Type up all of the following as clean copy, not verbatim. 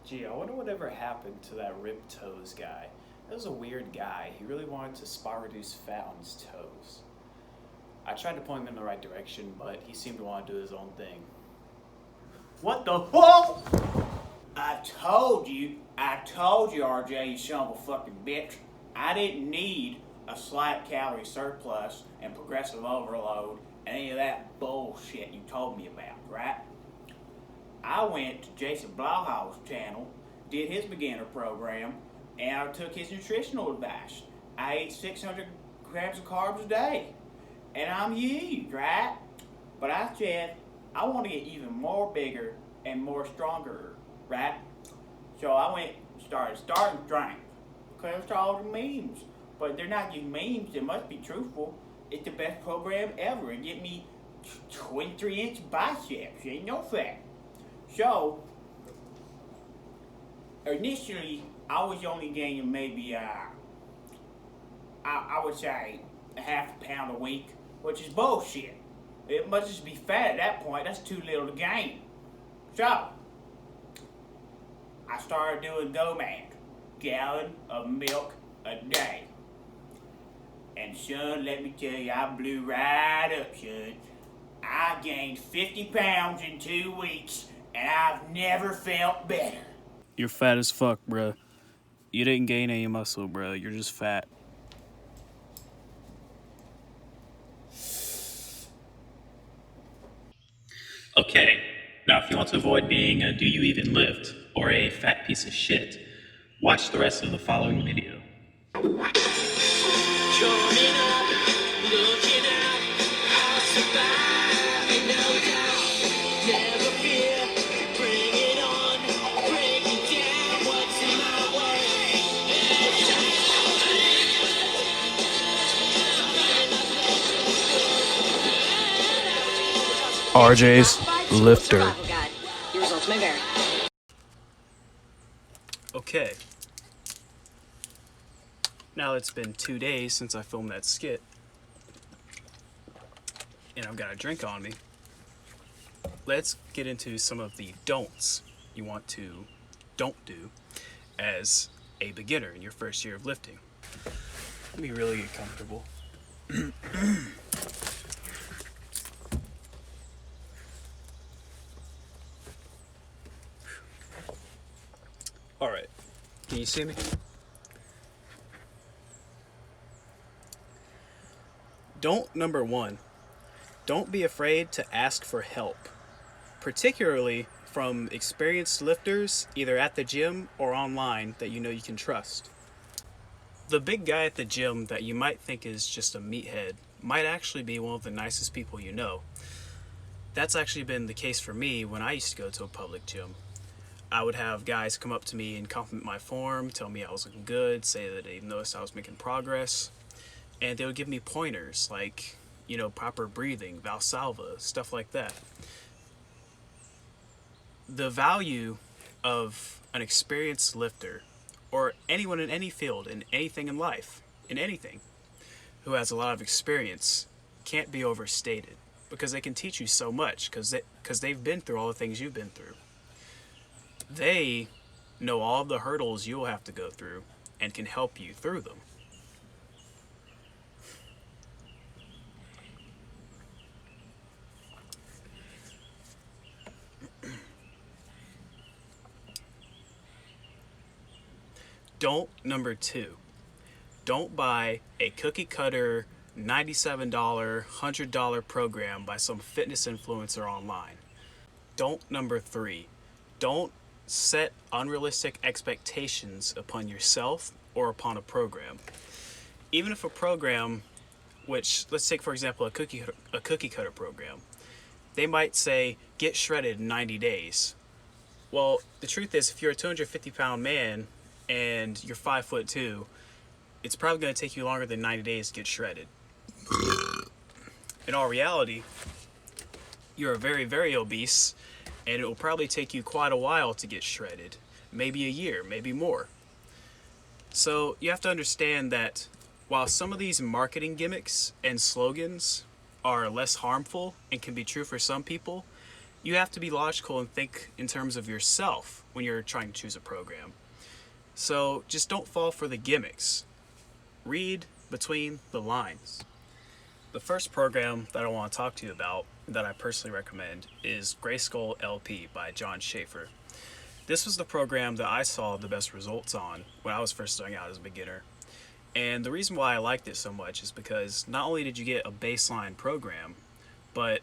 Gee, I wonder whatever happened to that ripped toes guy. That was a weird guy. He really wanted to spot reduce fat on his toes. I tried to point him in the right direction, but he seemed to want to do his own thing. What the fuck? I told you, RJ, you son of a fucking bitch. I didn't need a slight calorie surplus and progressive overload and any of that bullshit you told me about, right? I went to Jason Blauhaus' channel, did his beginner program, and I took his nutritional advice. I ate 600 grams of carbs a day, and I'm huge, right? But I said, I want to get even more bigger and more stronger, right? So I went starting strength, because it's all the memes. But they're not just memes, they must be truthful. It's the best program ever. It get me 23-inch biceps, ain't no fact. So, initially, I was only gaining maybe, I would say, a half a pound a week, which is bullshit. It must just be fat at that point. That's too little to gain. So, I started doing GoMad, gallon of milk a day. And son, let me tell you, I blew right up, son. I gained 50 pounds in 2 weeks, and I've never felt better. You're fat as fuck, bruh. You didn't gain any muscle, bruh. You're just fat. Okay, now if you want to avoid being a do you even lift or a fat piece of shit, watch the rest of the following video. Coming up, looking out, I'll survive, no doubt. Never fear, bring it on, break it down, what's in my way? RJ's Lifter. Survival guide. Your results may vary. Okay. Now it's been 2 days since I filmed that skit, and I've got a drink on me. Let's get into some of the don'ts you want to don't do as a beginner in your first year of lifting. Let me really get comfortable. All right, can you see me? Don't number 1, don't be afraid to ask for help, particularly from experienced lifters either at the gym or online that you know you can trust. The big guy at the gym that you might think is just a meathead might actually be one of the nicest people you know. That's actually been the case for me when I used to go to a public gym. I would have guys come up to me and compliment my form, tell me I was looking good, say that they noticed I was making progress, and they would give me pointers like, proper breathing, Valsalva, stuff like that. The value of an experienced lifter, or anyone in any field, in anything in life, in anything, who has a lot of experience, can't be overstated, because they can teach you so much, because they've been through all the things you've been through. They know all the hurdles you'll have to go through and can help you through them. Don't number 2. Don't buy a cookie cutter $97, $100 program by some fitness influencer online. Don't number 3. Don't set unrealistic expectations upon yourself or upon a program. Even if a program, which, let's take for example a cookie cutter program, they might say get shredded in 90 days. Well, the truth is, if you're a 250-pound man and you're 5'2", it's probably going to take you longer than 90 days to get shredded. In all reality, you're very, very obese, and it will probably take you quite a while to get shredded. Maybe a year, maybe more. So you have to understand that while some of these marketing gimmicks and slogans are less harmful and can be true for some people, you have to be logical and think in terms of yourself when you're trying to choose a program. So just don't fall for the gimmicks. Read between the lines. The first program that I want to talk to you about that I personally recommend is Grayskull LP by John Schaefer. This was the program that I saw the best results on when I was first starting out as a beginner. And the reason why I liked it so much is because not only did you get a baseline program, but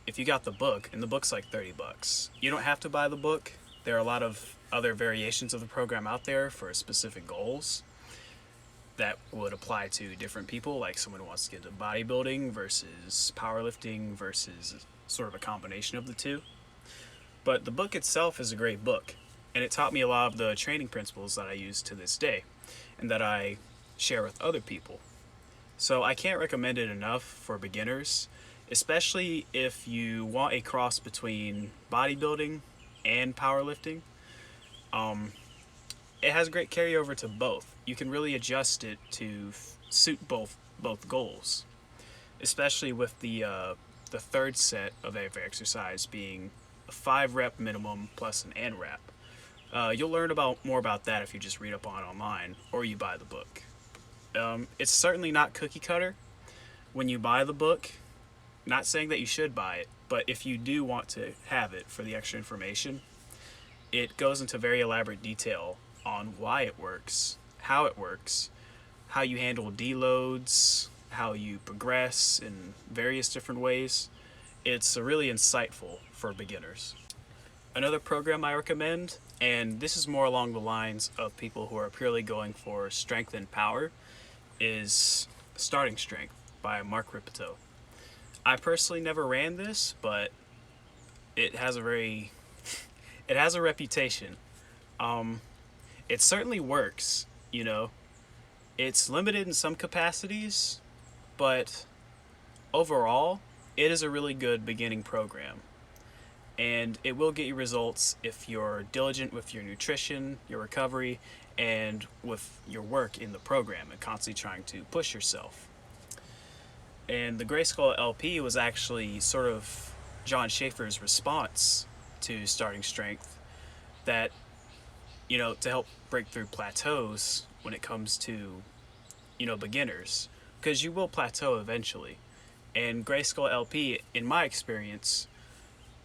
if you got the book, and the book's like $30, you don't have to buy the book. There are a lot of other variations of the program out there for specific goals that would apply to different people, like someone who wants to get into bodybuilding versus powerlifting versus sort of a combination of the two. But the book itself is a great book, and it taught me a lot of the training principles that I use to this day and that I share with other people. So I can't recommend it enough for beginners, especially if you want a cross between bodybuilding and powerlifting. It has great carryover to both. You can really adjust it to suit both goals, especially with the third set of every exercise being a 5-rep minimum plus an ANRAP. You'll learn more about that if you just read up on it online or you buy the book. It's certainly not cookie cutter when you buy the book. Not saying that you should buy it, but if you do want to have it for the extra information, it goes into very elaborate detail on why it works, how you handle deloads, how you progress in various different ways. It's really insightful for beginners. Another program I recommend, and this is more along the lines of people who are purely going for strength and power, is Starting Strength by Mark Rippetoe. I personally never ran this, but it has a reputation. It certainly works, you know. It's limited in some capacities, but overall, it is a really good beginning program. And it will get you results if you're diligent with your nutrition, your recovery, and with your work in the program and constantly trying to push yourself. And the Grayskull LP was actually sort of John Schaefer's response to Starting Strength, that, you know, to help break through plateaus when it comes to, you know, beginners, because you will plateau eventually. And Grayskull LP, in my experience,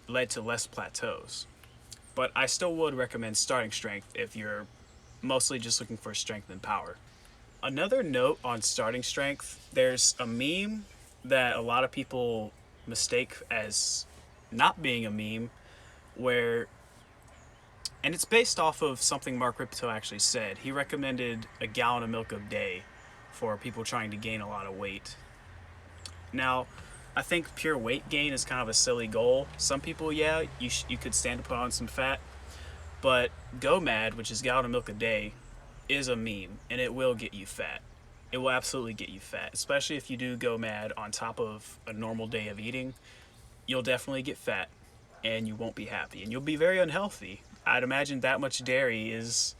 led to less plateaus. But I still would recommend Starting Strength if you're mostly just looking for strength and power. Another note on Starting Strength, there's a meme that a lot of people mistake as not being a meme, and it's based off of something Mark Rippetoe actually said. He recommended a gallon of milk a day for people trying to gain a lot of weight. Now, I think pure weight gain is kind of a silly goal. Some people, yeah, you could stand to put on some fat, but GOMAD, which is gallon of milk a day, is a meme, and it will get you fat. It will absolutely get you fat, especially if you do GOMAD on top of a normal day of eating. You'll definitely get fat, and you won't be happy, and you'll be very unhealthy. I'd imagine that much dairy is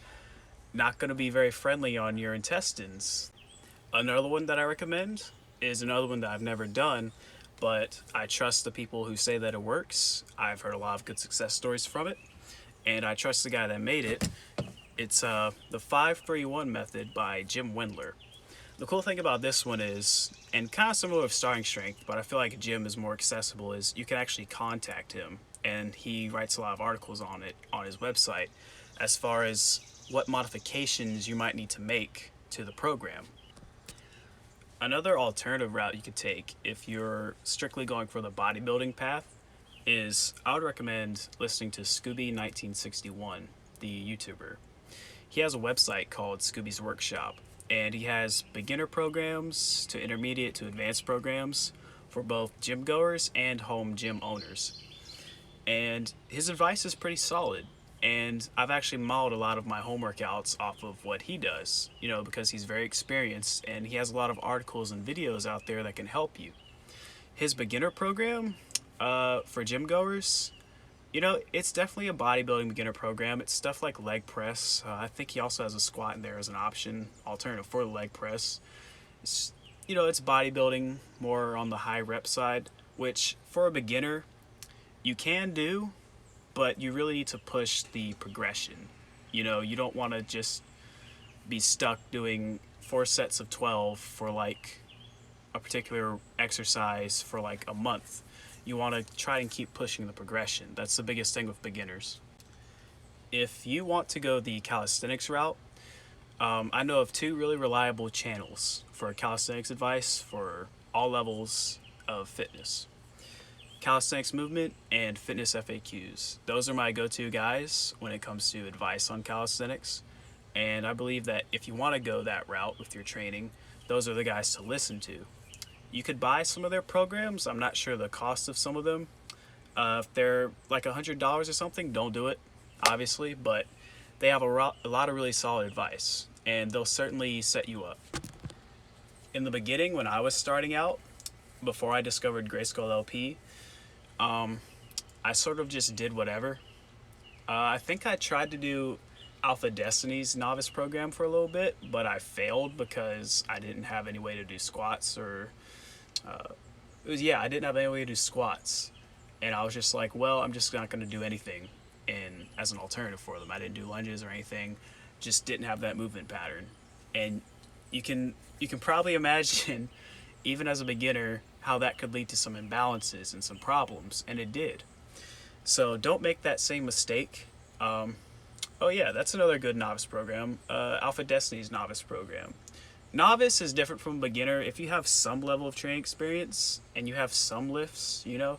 not going to be very friendly on your intestines. Another one that I recommend is another one that I've never done, but I trust the people who say that it works. I've heard a lot of good success stories from it, and I trust the guy that made it. It's the 5-3-1 method by Jim Wendler. The cool thing about this one is, and kind of similar with Starting Strength, but I feel like Jim is more accessible, is you can actually contact him, and he writes a lot of articles on it on his website as far as what modifications you might need to make to the program. Another alternative route you could take if you're strictly going for the bodybuilding path is I would recommend listening to Scooby1961, the YouTuber. He has a website called Scooby's Workshop, and he has beginner programs to intermediate to advanced programs for both gym goers and home gym owners. And his advice is pretty solid, and I've actually modeled a lot of my home workouts off of what he does, you know, because he's very experienced and he has a lot of articles and videos out there that can help you. His beginner program for gym goers, you know, it's definitely a bodybuilding beginner program. It's stuff like leg press. I think he also has a squat in there as an option, alternative for the leg press. It's, you know, it's bodybuilding more on the high rep side, which for a beginner you can do, but you really need to push the progression. You know, you don't want to just be stuck doing 4 sets of 12 for like a particular exercise for like a month. You want to try and keep pushing the progression. That's the biggest thing with beginners. If you want to go the calisthenics route, I know of 2 really reliable channels for calisthenics advice for all levels of fitness. Calisthenics Movement and Fitness FAQs. Those are my go-to guys when it comes to advice on calisthenics. And I believe that if you want to go that route with your training, those are the guys to listen to. You could buy some of their programs. I'm not sure the cost of some of them. If they're like $100 or something, don't do it, obviously. But they have a lot of really solid advice, and they'll certainly set you up. In the beginning, when I was starting out, before I discovered Grayskull LP, I sort of just did whatever. I think I tried to do Alpha Destiny's novice program for a little bit, but I failed because I didn't have any way to do squats or I didn't have any way to do squats, and I was just like, well, I'm just not going to do anything as an alternative for them. I didn't do lunges or anything, just didn't have that movement pattern. And you can probably imagine, even as a beginner, how that could lead to some imbalances and some problems, and it did. So don't make that same mistake. Oh yeah, that's another good novice program, Alpha Destiny's novice program. Novice is different from beginner. If you have some level of training experience and you have some lifts, you know,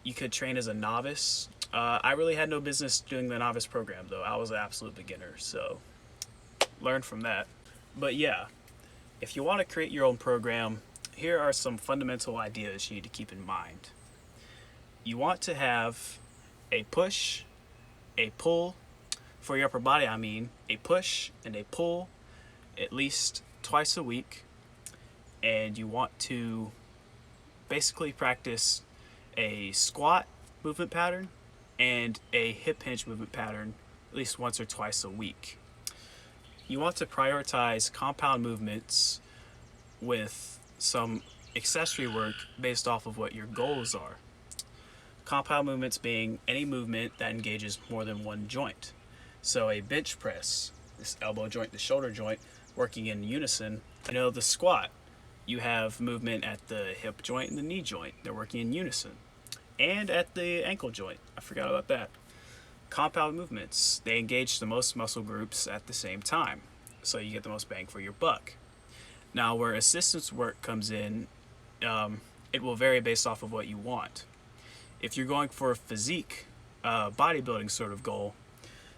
you could train as a novice. I really had no business doing the novice program though. I was an absolute beginner, so learn from that. But yeah, if you want to create your own program, here are some fundamental ideas you need to keep in mind. You want to have a push, a pull, for your upper body a push and a pull at least twice a week, and you want to basically practice a squat movement pattern and a hip hinge movement pattern at least once or twice a week. You want to prioritize compound movements with some accessory work based off of what your goals are. Compound movements being any movement that engages more than one joint. So a bench press, this elbow joint, the shoulder joint, working in unison. You know, the squat, you have movement at the hip joint and the knee joint. They're working in unison. And at the ankle joint. I forgot about that. Compound movements, they engage the most muscle groups at the same time, so you get the most bang for your buck. Now, where assistance work comes in, it will vary based off of what you want. If you're going for a physique, bodybuilding sort of goal,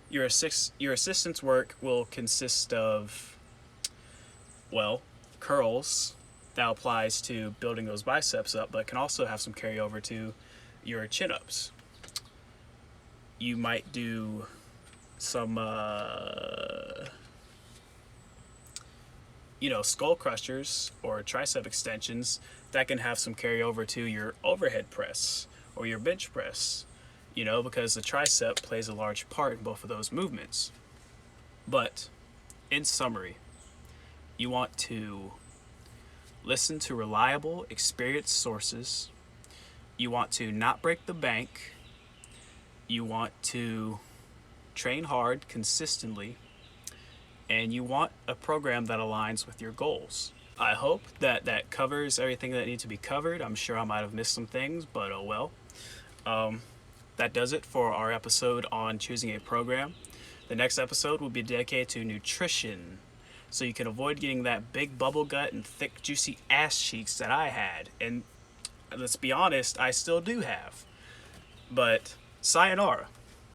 your assistance work will consist of, well, curls. That applies to building those biceps up, but can also have some carryover to your chin-ups. You might do some, skull crushers or tricep extensions that can have some carryover to your overhead press or your bench press, because the tricep plays a large part in both of those movements. But in summary, you want to listen to reliable, experienced sources. You want to not break the bank. You want to train hard consistently. And you want a program that aligns with your goals. I hope that covers everything that needs to be covered. I'm sure I might have missed some things, but oh well. That does it for our episode on choosing a program. The next episode will be dedicated to nutrition, so you can avoid getting that big bubble gut and thick, juicy ass cheeks that I had. And let's be honest, I still do have. But sayonara.